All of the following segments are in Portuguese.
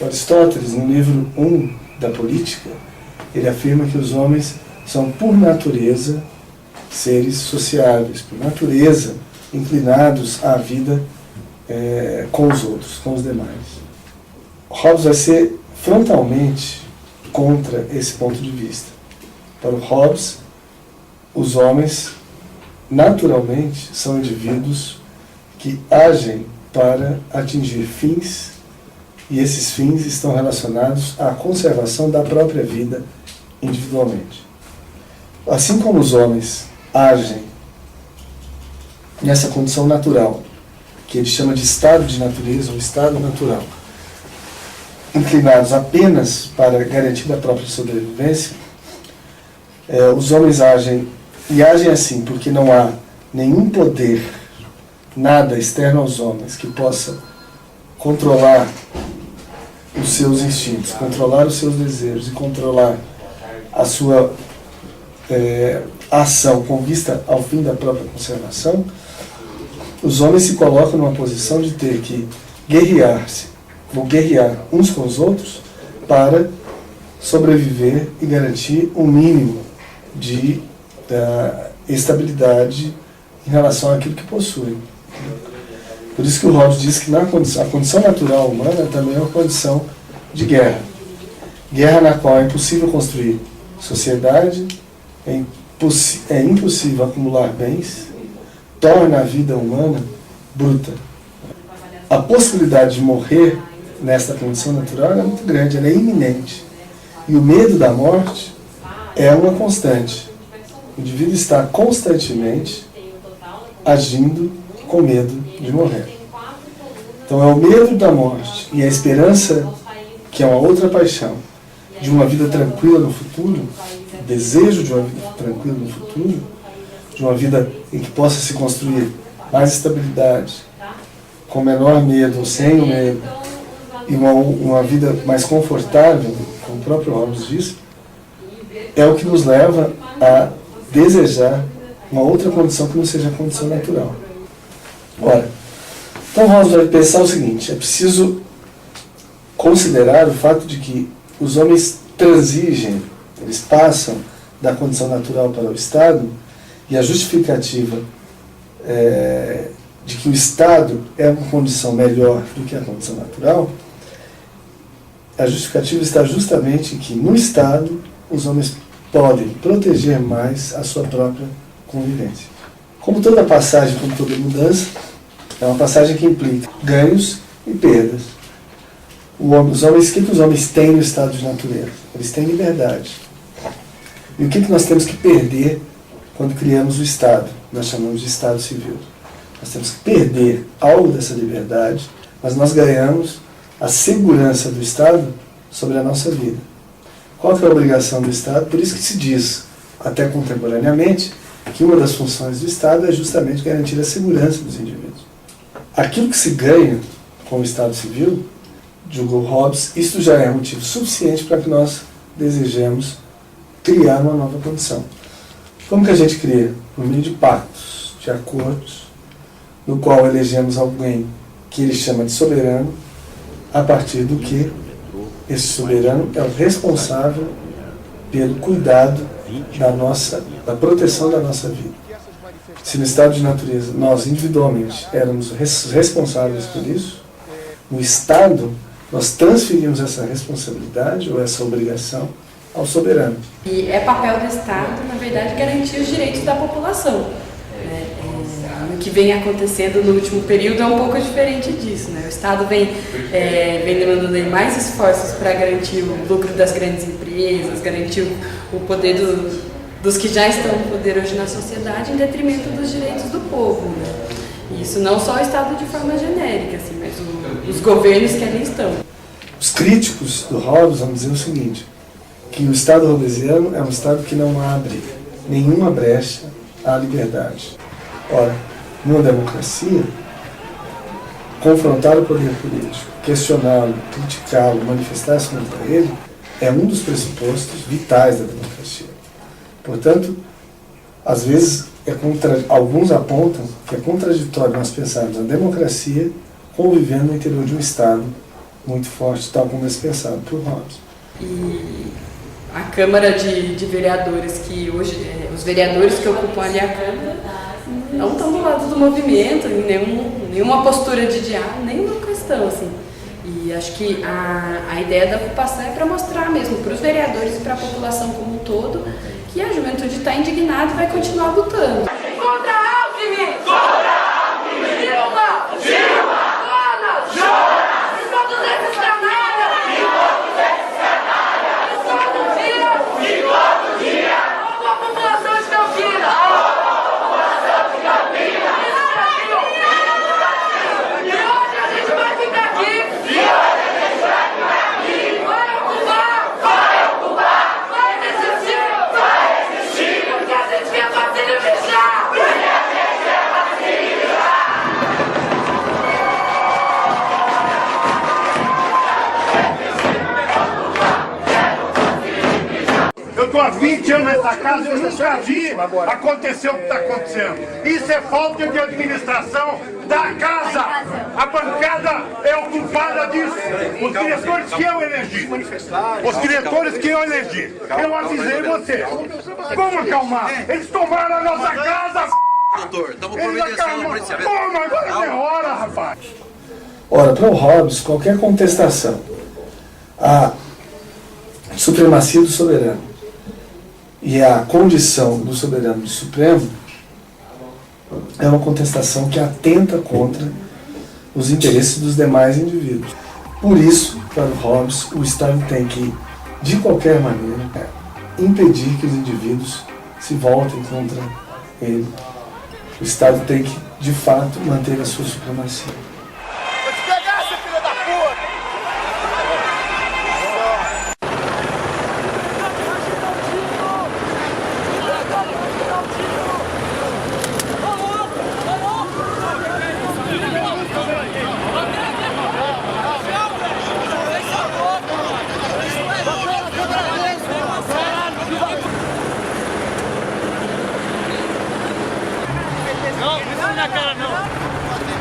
Aristóteles, no livro 1 da Política, ele afirma que os homens são, por natureza, seres sociáveis, por natureza, inclinados à vida com os outros, com os demais. Hobbes vai ser frontalmente contra esse ponto de vista. Para o Hobbes, os homens, naturalmente, são indivíduos que agem para atingir fins, e esses fins estão relacionados à conservação da própria vida individualmente. Assim como os homens agem nessa condição natural, que ele chama de estado de natureza ou estado natural, inclinados apenas para garantir a própria sobrevivência, os homens agem assim porque não há nenhum poder, nada externo aos homens que possa controlar os seus instintos, controlar os seus desejos e controlar a sua ação com vista ao fim da própria conservação. Os homens se colocam numa posição de ter que guerrear-se, ou guerrear uns com os outros para sobreviver e garantir um mínimo de estabilidade em relação àquilo que possuem. Por isso que o Hobbes diz que a condição natural humana também é uma condição de guerra. Guerra na qual é impossível construir sociedade, é impossível acumular bens, torna a vida humana bruta. A possibilidade de morrer nesta condição natural é muito grande, ela é iminente. E o medo da morte é uma constante. O indivíduo está constantemente agindo com medo de morrer. Então é o medo da morte e a esperança, que é uma outra paixão, de uma vida tranquila no futuro, o desejo de uma vida tranquila no futuro, de uma vida em que possa se construir mais estabilidade, com menor medo ou sem o medo, e uma vida mais confortável, como o próprio Hobbes diz, é o que nos leva a desejar uma outra condição que não seja a condição natural. Ora, então Hobbes vai pensar o seguinte: é preciso considerar o fato de que os homens transigem, eles passam da condição natural para o Estado, e a justificativa de que o Estado é uma condição melhor do que a condição natural, a justificativa está justamente em que no Estado os homens podem proteger mais a sua própria convivência. Como toda passagem, como toda mudança, é uma passagem que implica ganhos e perdas. Os homens, o que os homens têm no estado de natureza? Eles têm liberdade. E o que nós temos que perder quando criamos o Estado? Nós chamamos de Estado Civil. Nós temos que perder algo dessa liberdade, mas nós ganhamos a segurança do Estado sobre a nossa vida. Qual que é a obrigação do Estado? Por isso que se diz, até contemporaneamente, que uma das funções do Estado é justamente garantir a segurança dos indivíduos. Aquilo que se ganha com o Estado Civil, julgou Hobbes, isto já é motivo suficiente para que nós desejemos criar uma nova condição. Como que a gente cria? Por meio de pactos, de acordos, no qual elegemos alguém que ele chama de soberano, a partir do que esse soberano é o responsável pelo cuidado da proteção da nossa vida. Se no estado de natureza nós individualmente éramos responsáveis por isso, no Estado nós transferimos essa responsabilidade ou essa obrigação ao soberano. E é papel do Estado, na verdade, garantir os direitos da população. O que vem acontecendo no último período é um pouco diferente disso. O Estado vem demandando mais esforços para garantir o lucro das grandes empresas, garantir o poder dos que já estão no poder hoje na sociedade, em detrimento dos direitos do povo. Isso não só o Estado de forma genérica, assim, mas os governos que ali estão. Os críticos do Hobbes vão dizer o seguinte, que o Estado hobbesiano é um Estado que não abre nenhuma brecha à liberdade. Ora, numa democracia, confrontar o poder político, questioná-lo, criticá-lo, manifestar-se contra ele, é um dos pressupostos vitais da democracia. Portanto, às vezes, alguns apontam que é contraditório nós pensarmos na democracia convivendo no interior de um Estado muito forte, tal como é pensado por Hobbes. E a Câmara de Vereadores, que hoje, os vereadores que ocupam ali a Câmara, não estão do lado do movimento, em nenhuma postura de diálogo, nenhuma questão, assim. E acho que a ideia da ocupação é para mostrar mesmo para os vereadores e para a população como um todo que a juventude está indignada e vai continuar lutando. Contra Alckmin! Contra Alckmin! Dilma! Dilma! Jonas! Jonas! Enquanto desses canalhas! Enquanto desses canalhas! Enquanto dia! Enquanto dia! A população de Campinas! A população de Campinas! E hoje a gente vai ficar aqui! E hoje a gente vai ficar aqui! Vai ocupar! Vai ocupar! Vai resistir! Vai resistir! Porque a gente quer bater e fechar! Porque a gente quer bater e fechar! Eu estou há 20 anos nessa casa e eu nunca vi acontecer o que está acontecendo. Isso é falta de administração da casa. A bancada é ocupada disso. Os diretores que eu elegi. Os diretores que eu elegi. Eu avisei você. Como acalmar? Eles tomaram a nossa casa. Doutor, estamos Eles providenciando acalmam. o policiamento. Como? Agora é hora, rapaz. Ora, para o Hobbes, qualquer contestação à supremacia do soberano e à condição do soberano de supremo é uma contestação que atenta contra os interesses dos demais indivíduos. Por isso, para o Hobbes, o Estado tem que, de qualquer maneira, impedir que os indivíduos se voltem contra ele. O Estado tem que, de fato, manter a sua supremacia. Vou te pegar, seu filho da puta!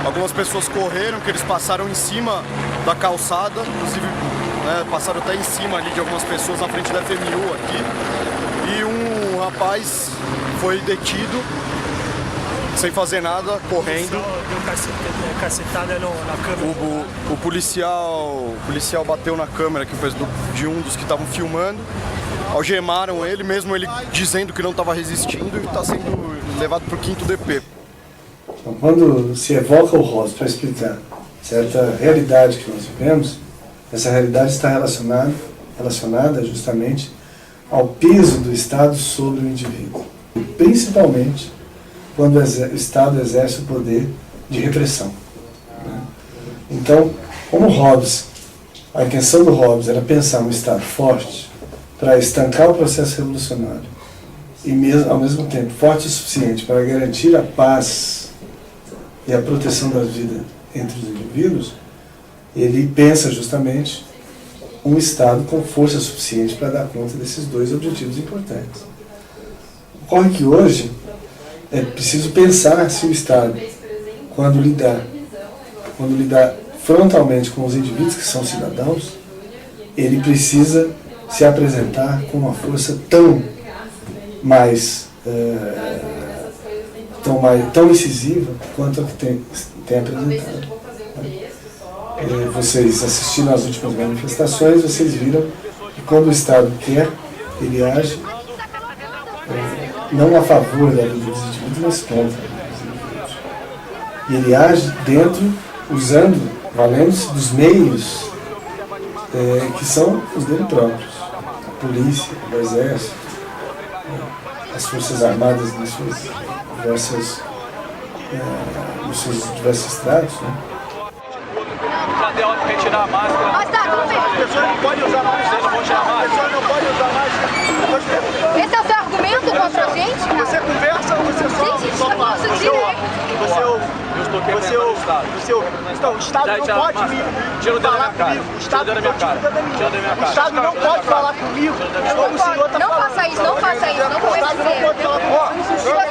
Algumas pessoas correram, que eles passaram em cima da calçada, inclusive passaram até em cima ali de algumas pessoas na frente da FMU aqui. E um rapaz foi detido, sem fazer nada, correndo. Deu cacetada na câmera. O policial bateu na câmera que foi de um dos que estavam filmando. Algemaram ele, mesmo ele dizendo que não estava resistindo, e está sendo levado para o 5º DP. Então, quando se evoca o Hobbes para explicar certa realidade que nós vivemos, essa realidade está relacionada justamente ao peso do Estado sobre o indivíduo, e principalmente quando o Estado exerce o poder de repressão. Então, como Hobbes, a intenção do Hobbes era pensar um Estado forte para estancar o processo revolucionário e ao mesmo tempo forte o suficiente para garantir a paz e a proteção da vida entre os indivíduos, ele pensa justamente um Estado com força suficiente para dar conta desses dois objetivos importantes. Ocorre que hoje é preciso pensar se o Estado, quando lidar frontalmente com os indivíduos que são cidadãos, ele precisa se apresentar com uma força tão incisiva quanto a que tem apresentado. Vocês assistiram às últimas manifestações, vocês viram que quando o Estado quer, ele age não a favor da vida dos indivíduos, mas contra os indivíduos. E ele age valendo-se dos meios que são os dele próprios. A polícia, o exército, as forças armadas nos seus diversos estratos, né? Já deu hora de retirar a máscara. Mas tá, tudo bem. As pessoas não podem usar máscara. Vocês não vão tirar a As máscara? pessoas não podem usar máscara. Esse é o seu argumento contra a gente? Você conversa ou você só fala? Você ouve. Você ouve. Eu estou aqui Você ouve. Estado. Você ouve. Então, o Estado Já não tiraram a pode máscara. me Tira o dedo da falar minha cara. comigo. O Tira o Estado dedo da minha cara. Tira Tira o dedo da minha o cara. Estado não pode falar comigo. Como o senhor está Não falando. faça isso, não faça isso, não cometa esse erro. O Estado não pode falar comigo.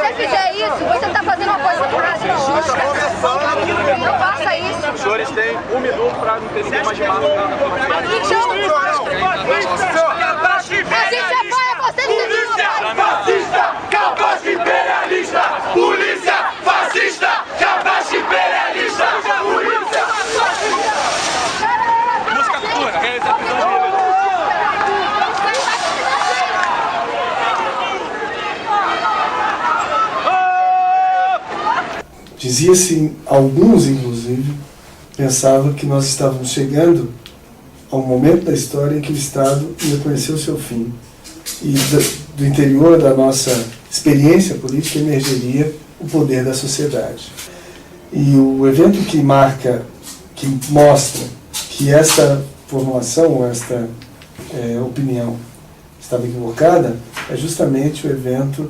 Tem uma de máscara na frente. Fascista apoia você no Fascista, capaz de imperialista! Polícia fascista, capaz de imperialista! Polícia fascista! Música pura, realiza a prisão de líder. Dizia-se, alguns inclusive, pensavam que nós estávamos chegando a um momento da história em que o Estado ia conhecer o seu fim. E do interior da nossa experiência política emergeria o poder da sociedade. E o evento que marca, que mostra que esta formulação, esta opinião estava equivocada, é justamente o evento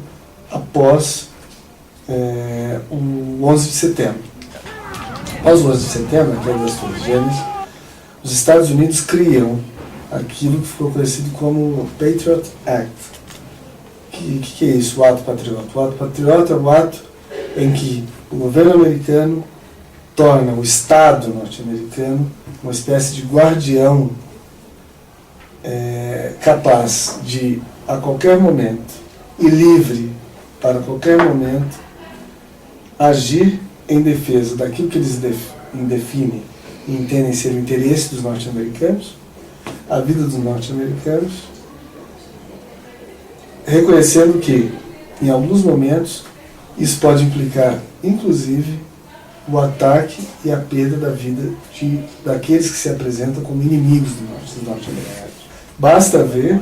após o 11 de setembro. Após o 11 de setembro, a queda das Torres Gêmeas, os Estados Unidos criam aquilo que ficou conhecido como Patriot Act. Que é isso, o ato patriota? O ato patriota é o ato em que o governo americano torna o Estado norte-americano uma espécie de guardião capaz de, a qualquer momento, e livre para qualquer momento, agir em defesa daquilo que eles definem e entendem ser o interesse dos norte-americanos, a vida dos norte-americanos, reconhecendo que, em alguns momentos, isso pode implicar, inclusive, o ataque e a perda da vida daqueles que se apresentam como inimigos dos norte-americanos. Basta ver,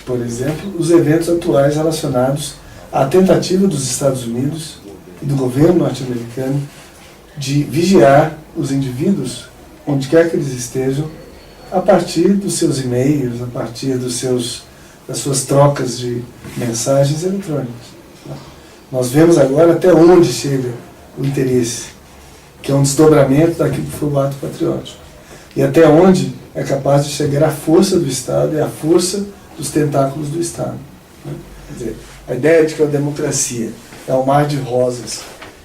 por exemplo, os eventos atuais relacionados à tentativa dos Estados Unidos e do governo norte-americano de vigiar os indivíduos, onde quer que eles estejam, a partir dos seus e-mails, a partir das suas trocas de mensagens eletrônicas. Nós vemos agora até onde chega o interesse, que é um desdobramento daquilo que foi o ato patriótico. E até onde é capaz de chegar a força do Estado e a força dos tentáculos do Estado. Quer dizer, a ideia de que a democracia é um mar de rosas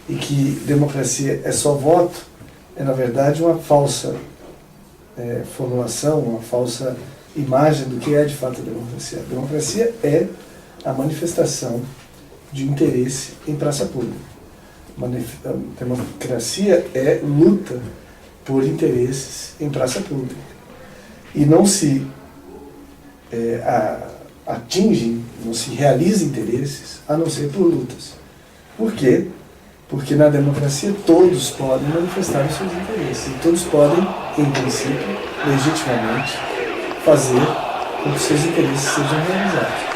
e que democracia é só voto, é na verdade uma falsa formulação, uma falsa imagem do que é de fato a democracia. A democracia é a manifestação de interesse em praça pública. A democracia é luta por interesses em praça pública. E não se atingem, não se realizam interesses, a não ser por lutas. Por quê? Porque na democracia todos podem manifestar os seus interesses. E todos podem, em princípio, legitimamente, fazer com que seus interesses sejam realizados.